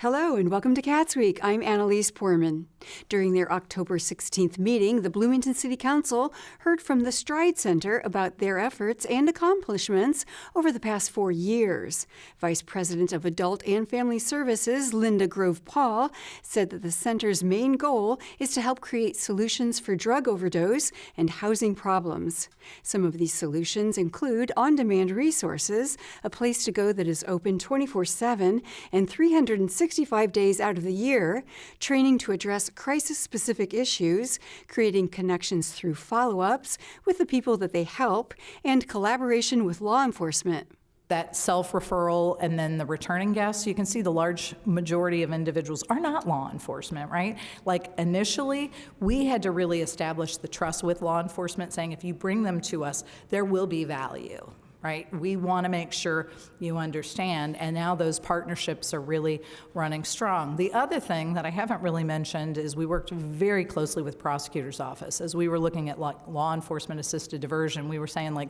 Hello and welcome to CATSweek. I'm Annalise Poorman. During their October 16th meeting, the Bloomington City Council heard from the Stride Center about their efforts and accomplishments over the past 4 years. Vice President of Adult and Family Services, Linda Grove Paul, said that the center's main goal is to help create solutions for drug overdose and housing problems. Some of these solutions include on-demand resources, a place to go that is open 24/7 and 365 days out of the year, training to address crisis-specific issues, creating connections through follow-ups with the people that they help, and collaboration with law enforcement. That self-referral and then the returning guests, you can see the large majority of individuals are not law enforcement, right? Like initially, we had to really establish the trust with law enforcement, saying if you bring them to us, there will be value. Right? We want to make sure you understand, and now those partnerships are really running strong. The other thing that I haven't really mentioned is we worked very closely with prosecutor's office. As we were looking at like law enforcement assisted diversion, we were saying like,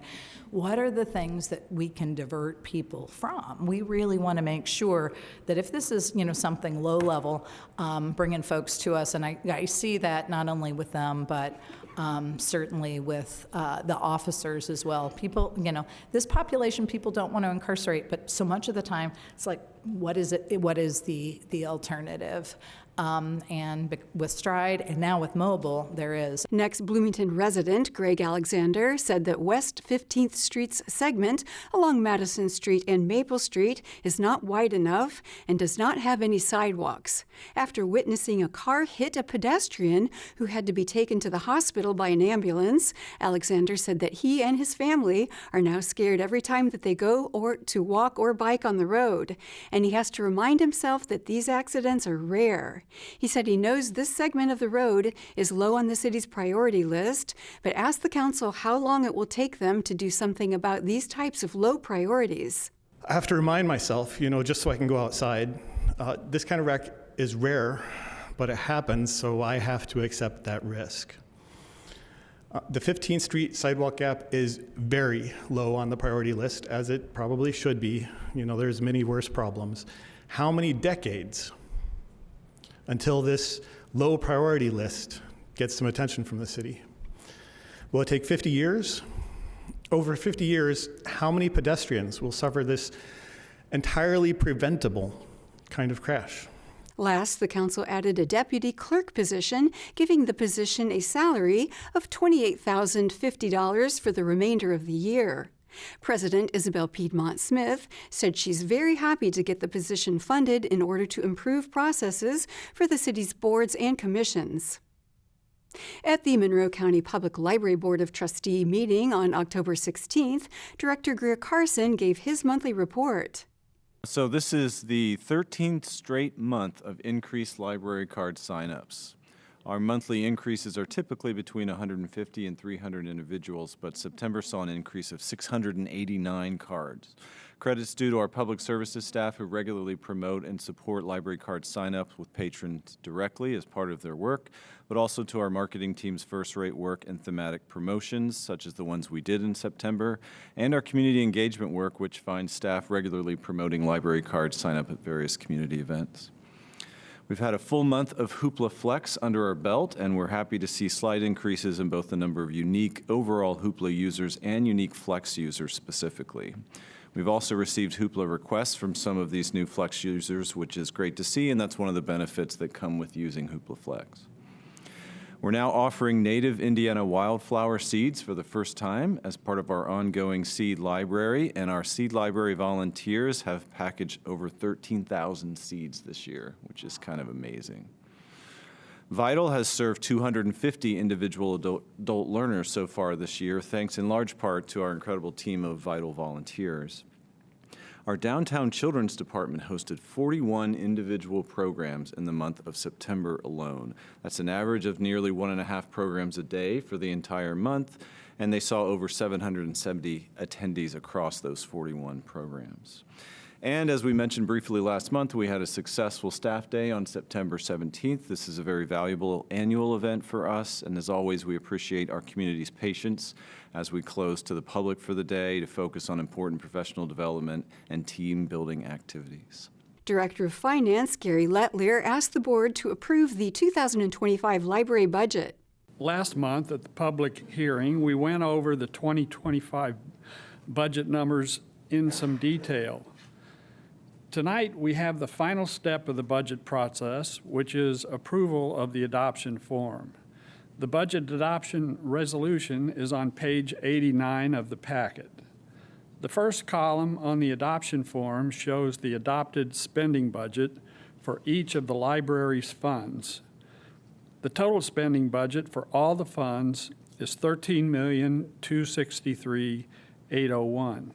what are the things that we can divert people from? We really want to make sure that if this is, something low level, bringing folks to us, and I see that not only with them, but certainly with the officers as well. People, this population, people don't want to incarcerate, but so much of the time, it's like, what is it? What is the alternative? And with Stride and now with mobile, there is. Next, Bloomington resident Greg Alexander said that West 15th Street's segment along Madison Street and Maple Street is not wide enough and does not have any sidewalks. After witnessing a car hit a pedestrian who had to be taken to the hospital by an ambulance, Alexander said that he and his family are now scared every time that they go or to walk or bike on the road. And he has to remind himself that these accidents are rare. He said he knows this segment of the road is low on the city's priority list, but asked the council how long it will take them to do something about these types of low priorities. I have to remind myself, just so I can go outside, this kind of wreck is rare, but it happens, so I have to accept that risk. The 15th Street sidewalk gap is very low on the priority list, as it probably should be. There's many worse problems. How many decades until this low priority list gets some attention from the city? Will it take 50 years? Over 50 years, how many pedestrians will suffer this entirely preventable kind of crash? Last, the council added a deputy clerk position, giving the position a salary of $28,050 for the remainder of the year. President Isabel Piedmont Smith said she's very happy to get the position funded in order to improve processes for the city's boards and commissions. At the Monroe County Public Library Board of Trustee meeting on October 16th, Director Greer Carson gave his monthly report. So this is the 13th straight month of increased library card signups. Our monthly increases are typically between 150 and 300 individuals, but September saw an increase of 689 cards. Credits due to our public services staff who regularly promote and support library card signups with patrons directly as part of their work, but also to our marketing team's first-rate work and thematic promotions, such as the ones we did in September, and our community engagement work, which finds staff regularly promoting library card signup at various community events. We've had a full month of Hoopla Flex under our belt, and we're happy to see slight increases in both the number of unique overall Hoopla users and unique Flex users specifically. We've also received Hoopla requests from some of these new Flex users, which is great to see, and that's one of the benefits that come with using Hoopla Flex. We're now offering native Indiana wildflower seeds for the first time as part of our ongoing seed library, and our seed library volunteers have packaged over 13,000 seeds this year, which is kind of amazing. Vital has served 250 individual adult learners so far this year, thanks in large part to our incredible team of Vital volunteers. Our downtown children's department hosted 41 individual programs in the month of September alone. That's an average of nearly 1.5 programs a day for the entire month, and they saw over 770 attendees across those 41 programs. And as we mentioned briefly last month, we had a successful staff day on September 17th. This is a very valuable annual event for us, and as always, we appreciate our community's patience as we close to the public for the day to focus on important professional development and team building activities. Director of Finance Gary Letlier asked the board to approve the 2025 library budget. Last month at the public hearing, we went over the 2025 budget numbers in some detail. Tonight, we have the final step of the budget process, which is approval of the adoption form. The budget adoption resolution is on page 89 of the packet. The first column on the adoption form shows the adopted spending budget for each of the library's funds. The total spending budget for all the funds is $13,263,801.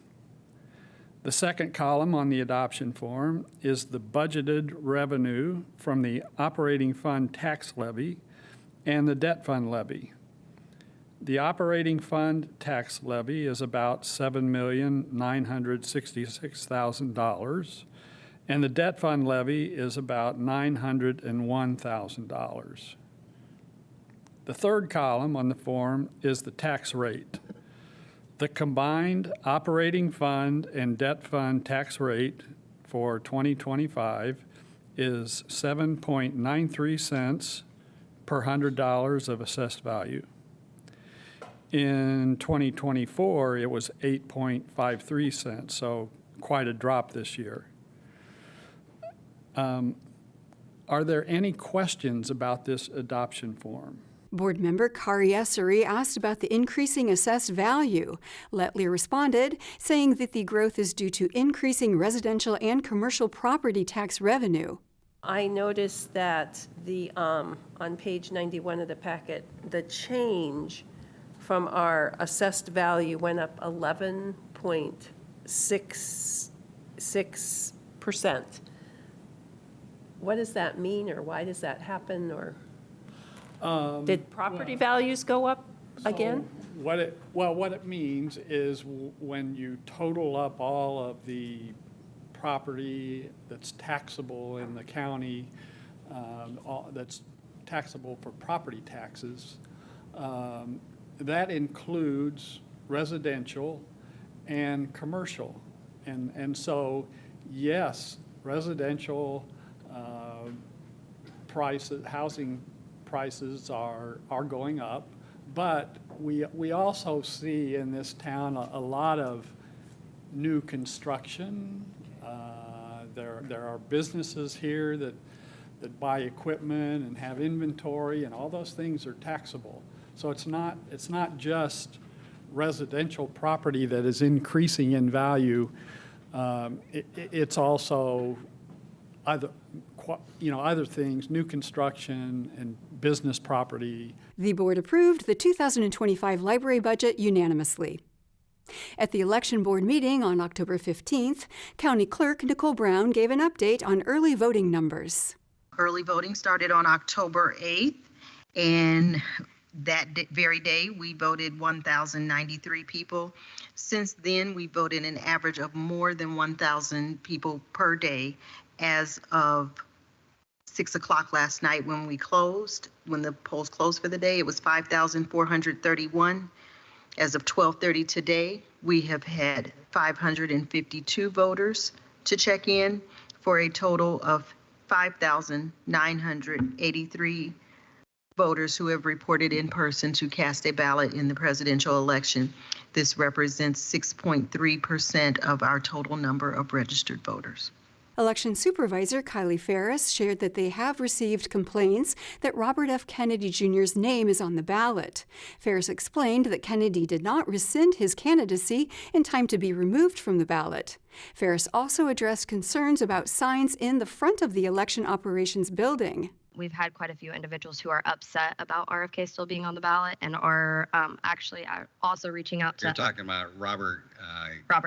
The second column on the adoption form is the budgeted revenue from the operating fund tax levy and the debt fund levy. The operating fund tax levy is about $7,966,000, and the debt fund levy is about $901,000. The third column on the form is the tax rate. The combined operating fund and debt fund tax rate for 2025 is 7.93 cents per $100 of assessed value. In 2024, it was 8.53 cents, so quite a drop this year. Are there any questions about this adoption form? Board member Kari Essery asked about the increasing assessed value. Letlier responded, saying that the growth is due to increasing residential and commercial property tax revenue. I noticed that on page 91 of the packet, the change from our assessed value went up 11.66%. What does that mean, or why does that happen, or did property values go up again? What it means is when you total up all of the property that's taxable in the county, that's taxable for property taxes, that includes residential and commercial. And so, yes, residential prices, housing prices are going up, but we also see in this town a lot of new construction. There are businesses here that buy equipment and have inventory, and all those things are taxable. So it's not just residential property that is increasing in value. It's also other things, new construction and business property. The board approved the 2025 library budget unanimously. At the Election Board meeting on October 15th, County Clerk Nicole Brown gave an update on early voting numbers. Early voting started on October 8th, and that very day we voted 1,093 people. Since then, we voted an average of more than 1,000 people per day. As of 6 o'clock last night when the polls closed for the day, it was 5,431. As of 12:30 today, we have had 552 voters to check in for a total of 5,983 voters who have reported in person to cast a ballot in the presidential election. This represents 6.3% of our total number of registered voters. Election Supervisor Kylie Ferris shared that they have received complaints that Robert F. Kennedy Jr.'s name is on the ballot. Ferris explained that Kennedy did not rescind his candidacy in time to be removed from the ballot. Ferris also addressed concerns about signs in the front of the election operations building. We've had quite a few individuals who are upset about RFK still being on the ballot and are actually also reaching out to... You're talking about Robert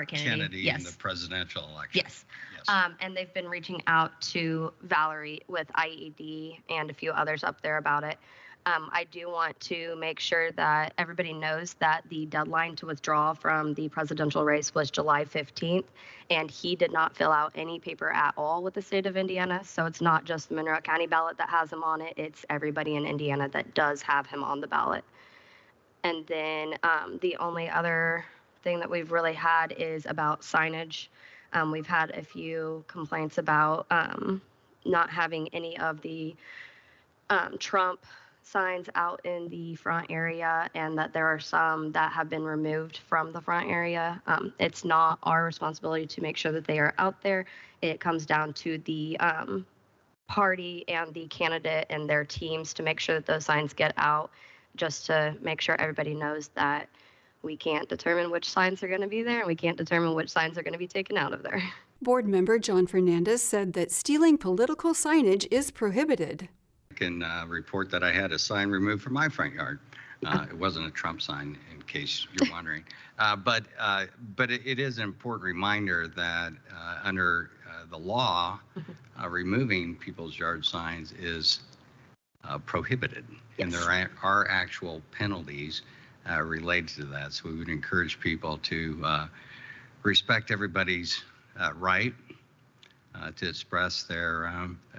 Kennedy yes. in the presidential election. Yes. And they've been reaching out to Valerie with IED and a few others up there about it. I do want to make sure that everybody knows that the deadline to withdraw from the presidential race was July 15th, and he did not fill out any paper at all with the state of Indiana. So it's not just the Monroe County ballot that has him on it, it's everybody in Indiana that does have him on the ballot. And then the only other thing that we've really had is about signage. We've had a few complaints about not having any of the Trump signs out in the front area, and that there are some that have been removed from the front area. It's not our responsibility to make sure that they are out there. It comes down to the party and the candidate and their teams to make sure that those signs get out, just to make sure everybody knows that we can't determine which signs are going to be there, and we can't determine which signs are going to be taken out of there. Board member John Fernandez said that stealing political signage is prohibited. I can report that I had a sign removed from my front yard. It wasn't a Trump sign, in case you're wondering. But it is an important reminder that under the law, removing people's yard signs is prohibited. Yes. And there are actual penalties related to that. So we would encourage people to respect everybody's right to express their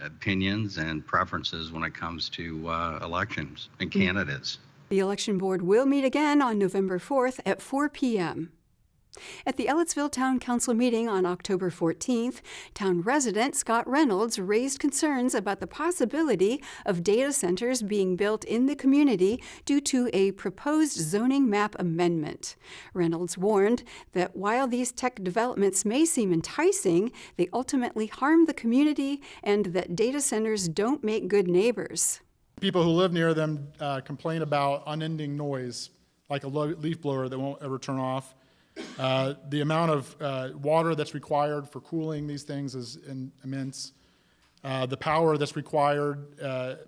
opinions and preferences when it comes to elections and candidates. The election board will meet again on November 4th at 4 p.m. At the Ellettsville Town Council meeting on October 14th, town resident Scott Reynolds raised concerns about the possibility of data centers being built in the community due to a proposed zoning map amendment. Reynolds warned that while these tech developments may seem enticing, they ultimately harm the community and that data centers don't make good neighbors. People who live near them complain about unending noise, like a leaf blower that won't ever turn off. The amount of water that's required for cooling these things is immense. The power that's required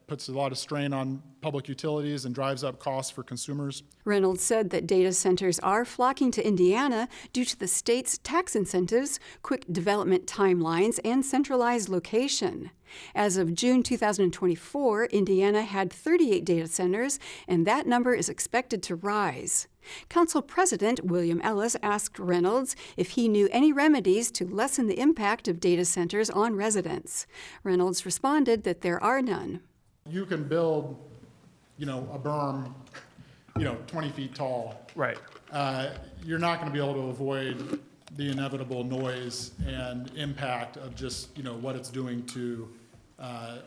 puts a lot of strain on public utilities and drives up costs for consumers. Reynolds said that data centers are flocking to Indiana due to the state's tax incentives, quick development timelines, and centralized location. As of June 2024, Indiana had 38 data centers, and that number is expected to rise. Council President William Ellis asked Reynolds if he knew any remedies to lessen the impact of data centers on residents. Reynolds responded that there are none. You can build, a berm, 20 feet tall. Right. You're not going to be able to avoid the inevitable noise and impact of just, what it's doing to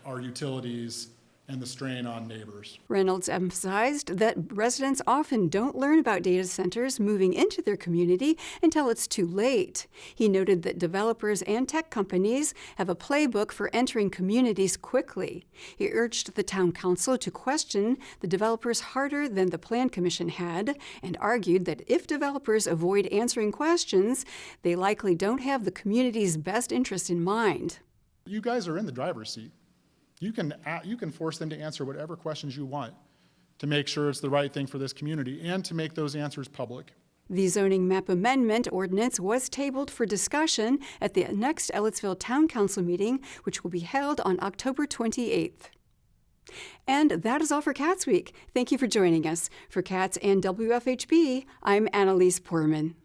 our utilities and the strain on neighbors. Reynolds emphasized that residents often don't learn about data centers moving into their community until it's too late. He noted that developers and tech companies have a playbook for entering communities quickly. He urged the town council to question the developers harder than the Plan Commission had, and argued that if developers avoid answering questions, they likely don't have the community's best interest in mind. You guys are in the driver's seat. You can force them to answer whatever questions you want to make sure it's the right thing for this community and to make those answers public. The zoning map amendment ordinance was tabled for discussion at the next Ellettsville Town Council meeting, which will be held on October 28th. And that is all for CATSweek. Thank you for joining us. For CATS and WFHB, I'm Annalise Poorman.